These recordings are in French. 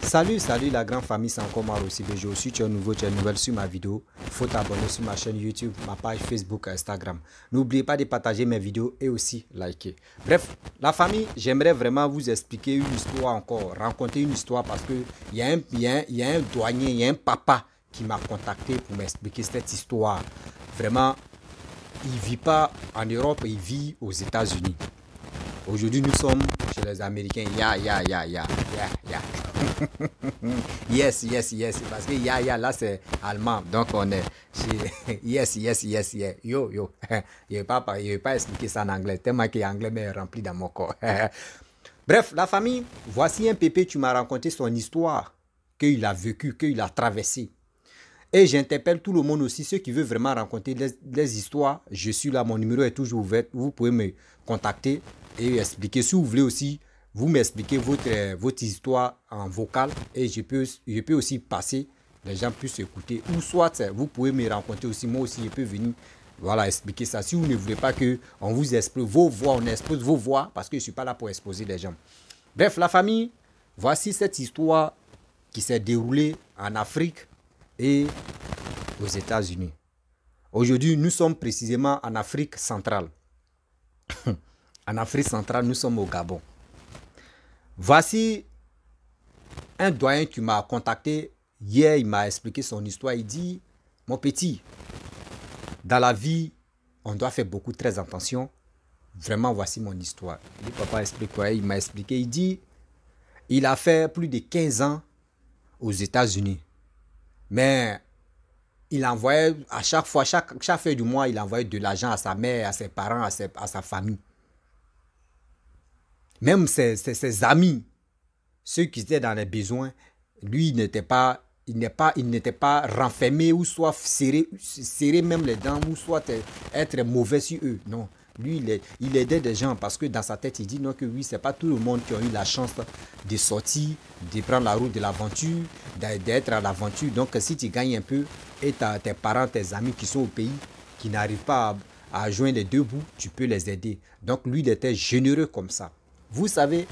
Salut la grande famille, c'est encore moi aussi. Je suis tu es nouveau, tu es nouvelle sur ma vidéo. Il faut t'abonner sur ma chaîne YouTube, ma page Facebook, Instagram. N'oubliez pas de partager mes vidéos et aussi liker. Bref, la famille, j'aimerais vraiment vous expliquer une histoire encore, raconter une histoire parce que il y a un douanier, il y a un papa qui m'a contacté pour m'expliquer cette histoire. Vraiment, il ne vit pas en Europe, il vit aux États-Unis. Aujourd'hui, nous sommes chez les Américains. Yes. Parce que là, c'est allemand. Donc, on est chez yes. Yo. Je ne vais pas expliquer ça en anglais. Tellement que l'anglais m'est rempli dans mon corps. Bref, la famille, voici un pépé. Tu m'as raconté son histoire, qu'il a vécu, qu'il a traversé. Et j'interpelle tout le monde aussi, ceux qui veulent vraiment raconter les histoires. Je suis là, mon numéro est toujours ouvert. Vous pouvez me contacter et expliquer. Si vous voulez aussi, vous m'expliquez votre histoire en vocal et je peux aussi passer, les gens puissent écouter. Ou soit, vous pouvez me rencontrer aussi, moi aussi, je peux venir expliquer ça. Si vous ne voulez pas qu'on vous expose vos voix, on expose vos voix parce que je ne suis pas là pour exposer les gens. Bref, la famille, voici cette histoire qui s'est déroulée en Afrique et aux États-Unis. Aujourd'hui, nous sommes précisément en Afrique centrale. En Afrique centrale, nous sommes au Gabon. Voici un doyen qui m'a contacté hier, il m'a expliqué son histoire. Il dit, mon petit, dans la vie, on doit faire beaucoup très attention. Vraiment, voici mon histoire. Le papa explique quoi? Il m'a expliqué, il dit, il a fait plus de 15 ans aux États-Unis. Mais il envoyait à chaque fois, chaque fin du mois, il envoyait de l'argent à sa mère, à ses parents, à sa famille. Même ses amis, ceux qui étaient dans les besoins, lui, il n'était pas renfermé ou soit serré même les dents ou soit être mauvais sur eux. Non, lui, il aidait des gens parce que dans sa tête, il dit non que oui, c'est pas tout le monde qui a eu la chance de sortir, de prendre la route de l'aventure, d'être à l'aventure. Donc, si tu gagnes un peu et tes parents, tes amis qui sont au pays, qui n'arrivent pas à joindre les deux bouts, tu peux les aider. Donc, lui, il était généreux comme ça. Vous savez,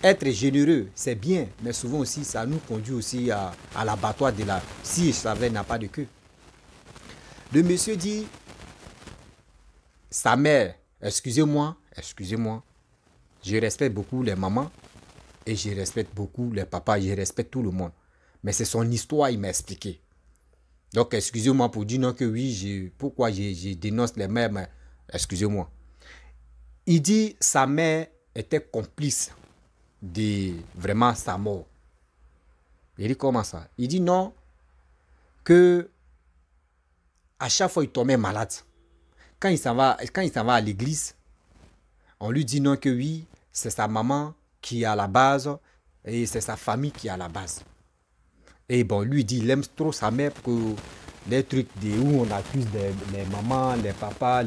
être généreux, c'est bien, mais souvent aussi, ça nous conduit aussi à l'abattoir de la... Si ça n'a pas de queue. Le monsieur dit, sa mère, excusez-moi, je respecte beaucoup les mamans et je respecte beaucoup les papas, je respecte tout le monde. Mais c'est son histoire, il m'a expliqué. Donc, excusez-moi pour dire non que oui, pourquoi je dénonce les mères, mais excusez-moi. Il dit, sa mère était complice de vraiment sa mort. Il dit comment ça? Il dit non, que à chaque fois il tombait malade. Quand il s'en va à l'église, on lui dit non que oui, c'est sa maman qui est à la base et c'est sa famille qui est à la base. Et bon, lui dit, il aime trop sa mère pour que les trucs où on accuse les mamans, les papas,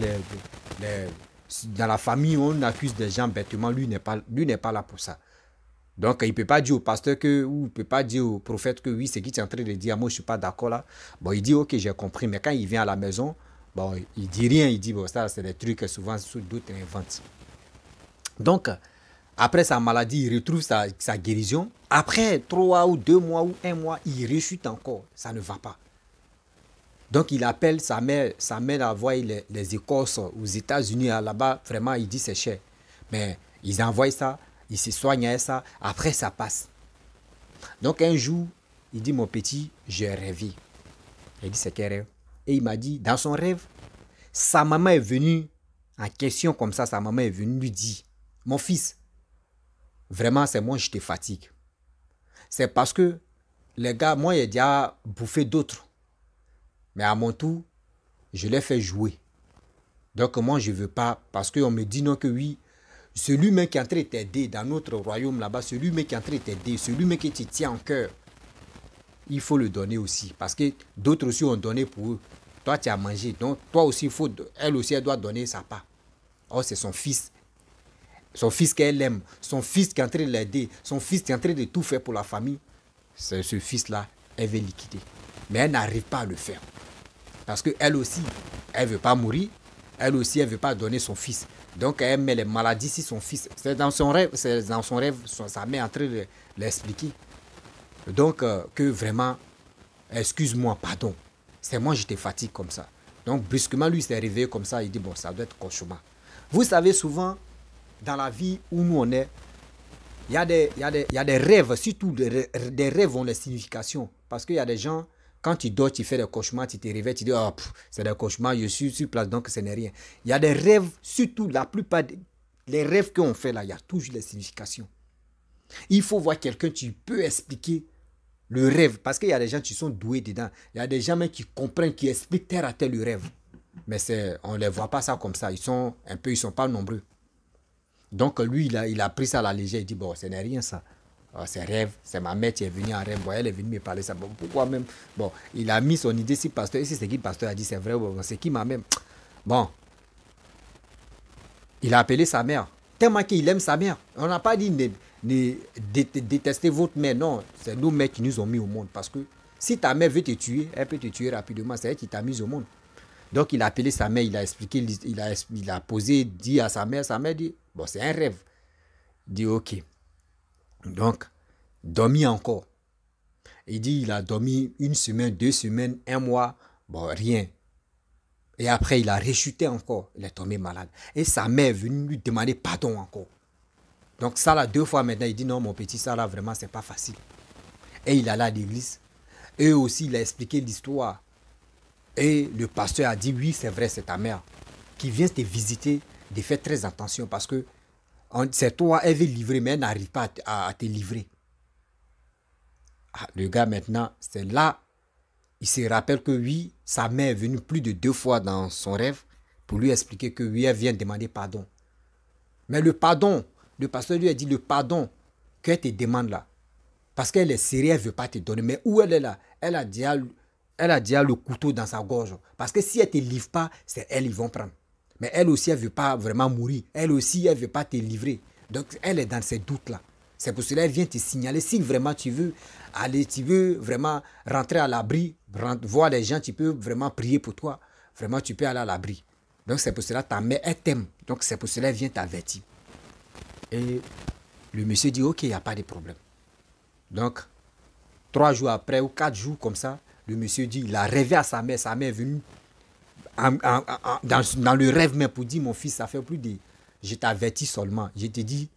dans la famille, on accuse des gens bêtement, lui n'est pas là pour ça. Donc, il ne peut pas dire au pasteur ou il ne peut pas dire au prophète que oui, c'est qui tu es en train de dire, moi je ne suis pas d'accord là. Bon, il dit, ok, j'ai compris, mais quand il vient à la maison, bon, il ne dit rien, il dit, bon, ça c'est des trucs que souvent d'autres inventent. Donc, après sa maladie, il retrouve sa guérison. Après 3 ou 2 mois ou 1 mois, il rechute encore, ça ne va pas. Donc, il appelle sa mère envoie les écorces aux États-Unis, là-bas, vraiment, il dit c'est cher. Mais ils envoient ça, il se soigne à ça, après ça passe. Donc, un jour, il dit, mon petit, j'ai rêvé. Il dit, c'est quel rêve? Et il m'a dit, dans son rêve, sa maman est venue, en question comme ça, sa maman est venue lui dire, mon fils, vraiment, c'est moi, je te fatigue. C'est parce que, les gars, moi, j'ai déjà bouffé d'autres. Mais à mon tour, je l'ai fait jouer. Donc moi, je ne veux pas, parce qu'on me dit non que oui, celui même qui est en train de t'aider dans notre royaume là-bas, celui même qui est en train de t'aider, celui même qui te tient en cœur, il faut le donner aussi. Parce que d'autres aussi ont donné pour eux. Toi, tu as mangé. Donc toi aussi, elle aussi, elle doit donner sa part. Oh, c'est son fils. Son fils qu'elle aime. Son fils qui est en train de l'aider. Son fils qui est en train de tout faire pour la famille. C'est ce fils-là, elle veut liquider. Mais elle n'arrive pas à le faire. Parce qu'elle aussi, elle ne veut pas mourir. Elle aussi, elle ne veut pas donner son fils. Donc, elle met les maladies sur son fils. C'est dans son rêve, sa mère est en train de l'expliquer. Donc, que vraiment, excuse-moi, pardon. C'est moi, je te fatigue comme ça. Donc, brusquement, lui, il s'est réveillé comme ça. Il dit, bon, ça doit être cauchemar. Vous savez, souvent, dans la vie où nous on est, il y a des rêves, surtout des rêves ont des significations. Parce qu'il y a des gens, quand tu dors, tu fais des cauchemars, tu te réveilles, tu dis, oh, c'est des cauchemars, je suis sur place, donc ce n'est rien. Il y a des rêves, surtout la plupart des rêves qu'on fait là, il y a toujours des significations. Il faut voir quelqu'un, tu peux expliquer le rêve. Parce qu'il y a des gens qui sont doués dedans. Il y a des gens même qui comprennent, qui expliquent terre à terre le rêve. Mais on ne les voit pas ça comme ça. Ils sont pas nombreux. Donc lui, il a pris ça à la légère. Il dit, bon, ce n'est rien ça. C'est rêve. C'est ma mère qui est venue en rêve. Bon, elle est venue me parler ça. Bon, pourquoi même? Bon, il a mis son idée si pasteur. Et si c'est qui le pasteur a dit, c'est vrai. Bon, c'est qui ma mère? Bon. Il a appelé sa mère. Tellement qu'il aime sa mère. On n'a pas dit détester votre mère. Non, c'est nos mères qui nous ont mis au monde. Parce que si ta mère veut te tuer, elle peut te tuer rapidement. C'est elle qui t'a mis au monde. Donc il a appelé sa mère, il a expliqué, il a posé, dit à sa mère dit, bon c'est un rêve. Il dit ok. Donc, dormi encore. Il dit il a dormi 1 semaine, 2 semaines, 1 mois, bon rien. Et après il a rechuté encore, il est tombé malade. Et sa mère est venue lui demander pardon encore. Donc ça là 2 fois maintenant, il dit non mon petit, ça là vraiment c'est pas facile. Et il allait à l'église. Et aussi il a expliqué l'histoire. Et le pasteur a dit, oui, c'est vrai, c'est ta mère qui vient te visiter, de faire très attention parce que c'est toi, elle veut livrer, mais elle n'arrive pas à te livrer. Ah, le gars, maintenant, c'est là, il se rappelle que oui, sa mère est venue plus de 2 fois dans son rêve pour lui expliquer que oui, elle vient demander pardon. Mais le pardon, le pasteur lui a dit, le pardon qu'elle te demande là, parce qu'elle est sérieuse, elle ne veut pas te donner. Mais où elle est là, elle a déjà le couteau dans sa gorge. Parce que si elle ne te livre pas, c'est elle, ils vont prendre. Mais elle aussi, elle ne veut pas vraiment mourir. Elle aussi, elle ne veut pas te livrer. Donc, elle est dans ces doutes-là. C'est pour cela qu'elle vient te signaler. Si vraiment tu veux aller, tu veux vraiment rentrer à l'abri, voir les gens, tu peux vraiment prier pour toi. Vraiment, tu peux aller à l'abri. Donc, c'est pour cela que ta mère, elle t'aime. Donc, c'est pour cela qu'elle vient t'avertir. Et le monsieur dit, ok, il n'y a pas de problème. Donc, 3 jours après ou 4 jours comme ça, le monsieur dit, il a rêvé à sa mère est venue dans le rêve même pour dire, mon fils, ça fait plus de... Je t'avertis seulement, je te dis,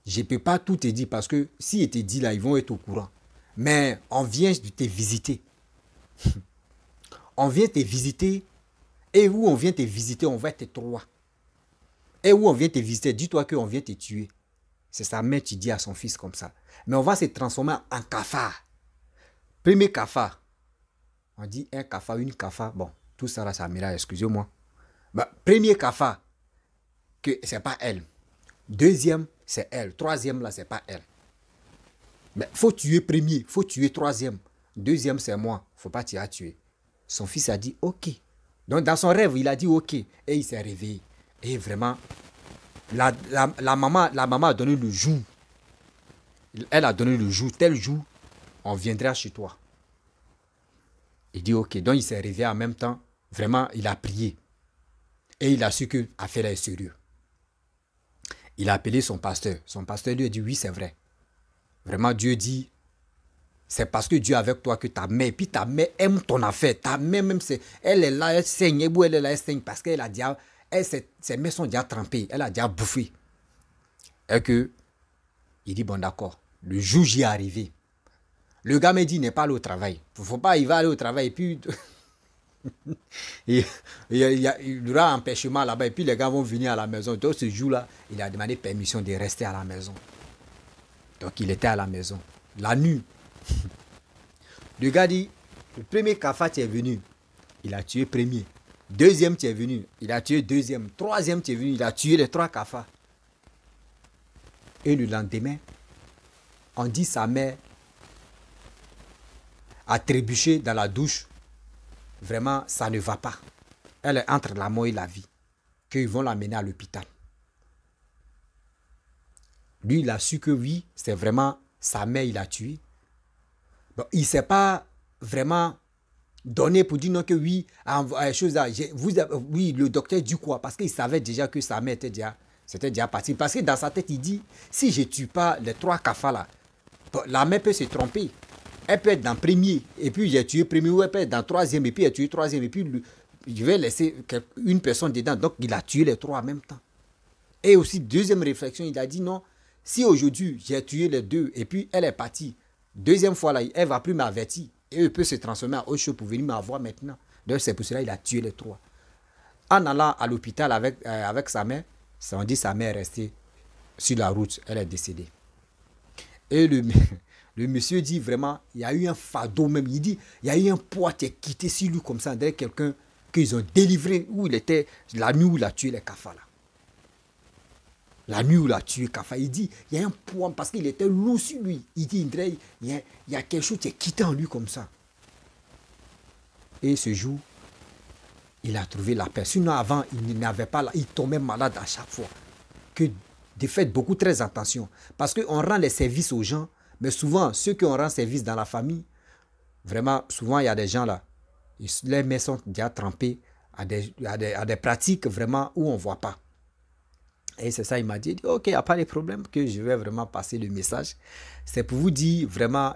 je ne peux pas tout te dire parce que si il te dit là, ils vont être au courant. Mais on vient de te visiter. On vient te visiter et où on vient te visiter, on va être 3. Et où on vient te visiter, dis-toi qu'on vient te tuer. C'est sa mère qui dit à son fils comme ça. Mais on va se transformer en cafard. Premier cafard. On dit un cafard, une cafard. Bon, tout ça là, ça m'ira, excusez-moi. Bah, premier cafard, que c'est pas elle. Deuxième, c'est elle. Troisième là, c'est pas elle. Mais faut tuer premier, faut tuer troisième. Deuxième, c'est moi. Faut pas t'y tuer. Son fils a dit ok. Donc dans son rêve, il a dit ok. Et il s'est réveillé. Et vraiment, la maman a donné le jour. Elle a donné le jour. Tel jour, on viendra chez toi. Il dit ok. Donc il s'est réveillé en même temps. Vraiment, il a prié. Et il a su que l'affaire est sérieuse. Il a appelé son pasteur. Son pasteur lui a dit oui, c'est vrai. Vraiment, Dieu dit, c'est parce que Dieu est avec toi que ta mère, puis ta mère aime ton affaire. Ta mère même, elle est là, elle saigne. Et où elle est là, elle saigne parce qu'elle a déjà, ses mains sont déjà trempées. Elle a déjà bouffé. Et que, il dit bon d'accord. Le jour j'y est arrivé. Le gars me dit, il n'est pas allé au travail. Faut pas, il va aller au travail. Et puis, il y aura un empêchement là-bas. Et puis, les gars vont venir à la maison. Donc, ce jour-là, il a demandé permission de rester à la maison. Donc, il était à la maison. La nuit. Le gars dit, le premier cafard qui est venu, il a tué premier. Deuxième qui est venu, il a tué deuxième. Troisième qui est venu, il a tué les 3 cafards. Et le lendemain, on dit sa mère a trébuché dans la douche. Vraiment, ça ne va pas. Elle est entre la mort et la vie. Qu'ils vont l'amener à l'hôpital. Lui, il a su que oui, c'est vraiment sa mère, il a tué. Bon, il ne s'est pas vraiment donné pour dire non que oui, oui, le docteur dit quoi? Parce qu'il savait déjà que sa mère c'était déjà parti. Parce que dans sa tête, il dit, si je ne tue pas les 3 cafards là, la mère peut se tromper. Elle peut être dans premier, et puis j'ai tué premier, ou elle peut être dans troisième, et puis elle a tué troisième, et puis je vais laisser une personne dedans. Donc, il a tué les trois en même temps. Et aussi, deuxième réflexion, il a dit non, si aujourd'hui j'ai tué les deux, et puis elle est partie, deuxième fois là, elle ne va plus m'avertir, et elle peut se transformer en autre chose pour venir m'avoir maintenant. Donc, c'est pour cela qu'il a tué les trois. En allant à l'hôpital avec sa mère, on dit sa mère est restée sur la route, elle est décédée. Et le monsieur dit vraiment, il y a eu un fardeau même. Il dit, il y a eu un poids qui est quitté sur lui comme ça, derrière quelqu'un qu'ils ont délivré, où il était, la nuit où il a tué les cafards là. La nuit où il a tué Kafa, il dit, il y a un poids parce qu'il était lourd sur lui. Il dit, il y a quelque chose qui est quitté en lui comme ça. Et ce jour, il a trouvé la paix. Sinon, avant, il n'avait pas là, il tombait malade à chaque fois. Que faites beaucoup très attention. Parce qu'on rend les services aux gens, mais souvent, ceux qui ont rend service dans la famille, vraiment, souvent, il y a des gens là, les mains sont déjà trempées à des pratiques vraiment où on ne voit pas. Et c'est ça, il m'a dit, ok, il n'y a pas de problème, que je vais vraiment passer le message. C'est pour vous dire, vraiment,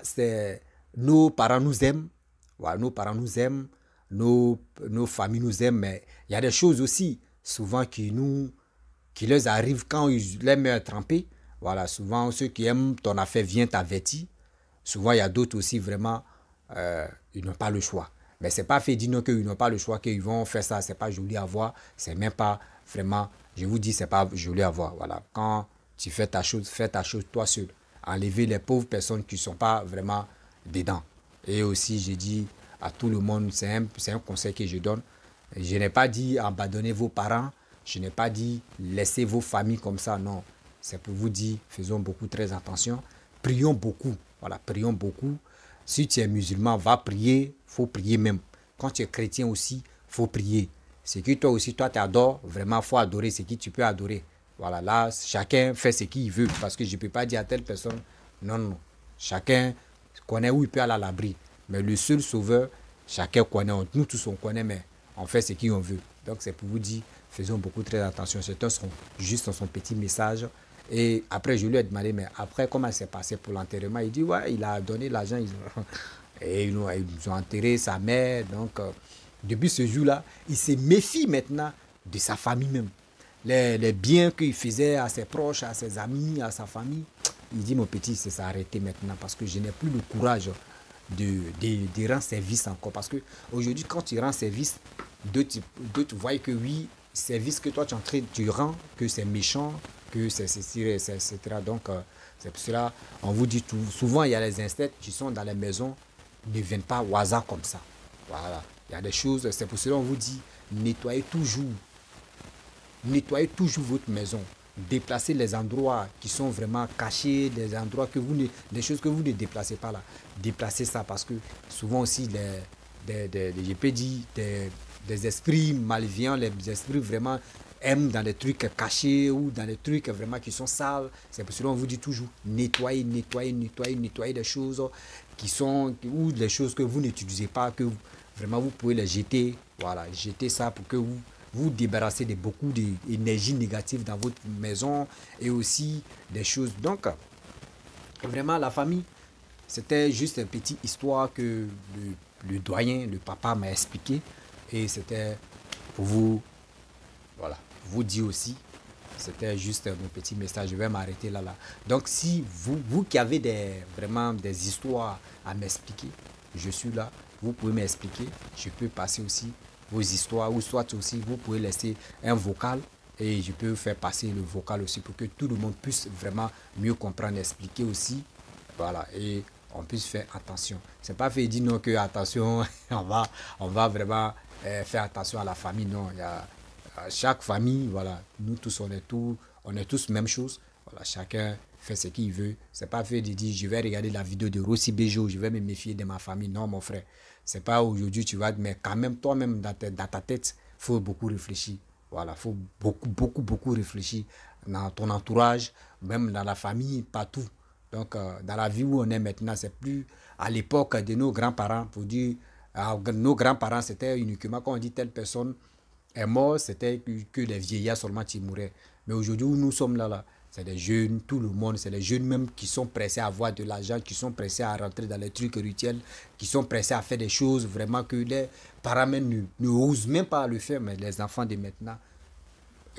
nos parents nous aiment, voilà, nos parents nous aiment, nos familles nous aiment, mais il y a des choses aussi, souvent, qui leur arrivent quand les mains sont trempées. Voilà, souvent, ceux qui aiment ton affaire viennent t'avertir. Souvent, il y a d'autres aussi, vraiment, ils n'ont pas le choix. Mais ce n'est pas fait dire non qu'ils n'ont pas le choix, qu'ils vont faire ça, ce n'est pas joli à voir, c'est même pas vraiment... Je vous dis, ce n'est pas joli à voir. Voilà. Quand tu fais ta chose toi seul. Enlever les pauvres personnes qui ne sont pas vraiment dedans. Et aussi, j'ai dit à tout le monde, c'est un conseil que je donne. Je n'ai pas dit abandonner vos parents. Je n'ai pas dit laisser vos familles comme ça. Non. C'est pour vous dire, faisons beaucoup très attention. Prions beaucoup. Voilà, prions beaucoup. Si tu es musulman, va prier. Il faut prier même. Quand tu es chrétien aussi, il faut prier. C'est que toi aussi, toi, tu adores. Vraiment, il faut adorer ce que tu peux adorer. Voilà, là, chacun fait ce qu'il veut. Parce que je ne peux pas dire à telle personne, non, non. Chacun connaît où il peut aller à l'abri. Mais le seul sauveur, chacun connaît. Nous tous, on connaît, mais on fait ce qu'on veut. Donc, c'est pour vous dire, faisons beaucoup très attention. C'était juste son petit message. Et après, je lui ai demandé, mais après, comment c'est passé pour l'enterrement? Il dit, ouais, il a donné l'argent. Et ils ont enterré sa mère. Donc... depuis ce jour-là, il se méfie maintenant de sa famille même. Les biens qu'il faisait à ses proches, à ses amis, à sa famille, il dit, mon petit, c'est s'arrêter maintenant parce que je n'ai plus le courage de rendre service encore. Parce qu'aujourd'hui, quand tu rends service, d'autres voient que oui, service que toi tu rends, que c'est méchant, que c'est etc. Donc, c'est pour cela, on vous dit tout. Souvent, il y a les insectes qui sont dans les maisons, ne viennent pas au hasard comme ça. Voilà. Il y a des choses, c'est pour cela qu'on vous dit, nettoyez toujours votre maison. Déplacez les endroits qui sont vraiment cachés, des endroits des choses que vous ne déplacez pas là. Déplacez ça parce que souvent aussi, je peux dire, des esprits malveillants, les esprits vraiment aiment dans des trucs cachés ou dans des trucs vraiment qui sont sales. C'est pour cela qu'on vous dit toujours, nettoyez des choses ou des choses que vous n'utilisez pas, que vraiment vous pouvez les jeter. Voilà, jeter ça pour que vous débarrassez de beaucoup d'énergie négative dans votre maison et aussi des choses. Donc, vraiment, la famille, c'était juste une petite histoire que le doyen, le papa m'a expliqué. Et c'était pour vous, voilà, vous dire aussi. C'était juste mon petit message. Je vais m'arrêter là. Donc, si vous qui avez vraiment des histoires à m'expliquer, je suis là. Vous pouvez m'expliquer. Je peux passer aussi vos histoires ou soit aussi vous pouvez laisser un vocal et je peux faire passer le vocal aussi pour que tout le monde puisse vraiment mieux comprendre, expliquer aussi. Voilà, et on puisse faire attention. C'est pas fait dire non que attention, on va vraiment faire attention à la famille. Non, il y a chaque famille, voilà, nous tous on est tous même chose. Voilà, chacun fait ce qu'il veut. C'est pas fait de dire je vais regarder la vidéo de Rossi Bejo, je vais me méfier de ma famille. Non, mon frère. C'est pas aujourd'hui tu vas, mais quand même toi-même dans ta tête, faut beaucoup réfléchir. Voilà, faut beaucoup réfléchir dans ton entourage, même dans la famille, partout. Donc, dans la vie où on est maintenant, c'est plus à l'époque de nos grands-parents. Pour dire, nos grands-parents, c'était uniquement quand on dit telle personne est morte, c'était que les vieillards seulement qui mouraient. Mais aujourd'hui où nous sommes là, C'est des jeunes, tout le monde, c'est les jeunes même qui sont pressés à avoir de l'argent, qui sont pressés à rentrer dans les trucs rituels, qui sont pressés à faire des choses vraiment que les parents même ne osent même pas le faire, mais les enfants de maintenant,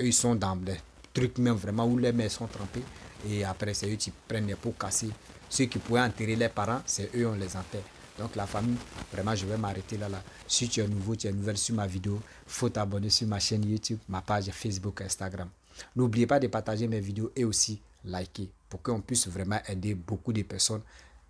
eux, ils sont dans des trucs même vraiment où les mères sont trempées et après, c'est eux qui prennent les pots cassés. Ceux qui pouvaient enterrer les parents, c'est eux, on les enterre. Donc la famille, vraiment, je vais m'arrêter là. Si tu es nouveau, tu es nouvelle sur ma vidéo, il faut t'abonner sur ma chaîne YouTube, ma page Facebook, Instagram. N'oubliez pas de partager mes vidéos et aussi liker pour qu'on puisse vraiment aider beaucoup de personnes.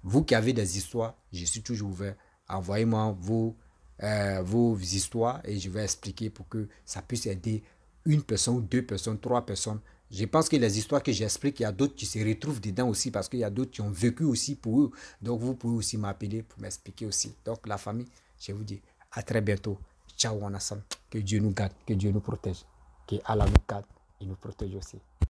Vous qui avez des histoires, je suis toujours ouvert. Envoyez-moi vos histoires et je vais expliquer pour que ça puisse aider une personne, deux personnes, trois personnes. Je pense que les histoires que j'explique, il y a d'autres qui se retrouvent dedans aussi parce qu'il y a d'autres qui ont vécu aussi pour eux. Donc, vous pouvez aussi m'appeler pour m'expliquer aussi. Donc, la famille, je vous dis à très bientôt. Ciao, ensemble. Que Dieu nous garde, que Dieu nous protège. Que Allah nous garde et nous protège aussi.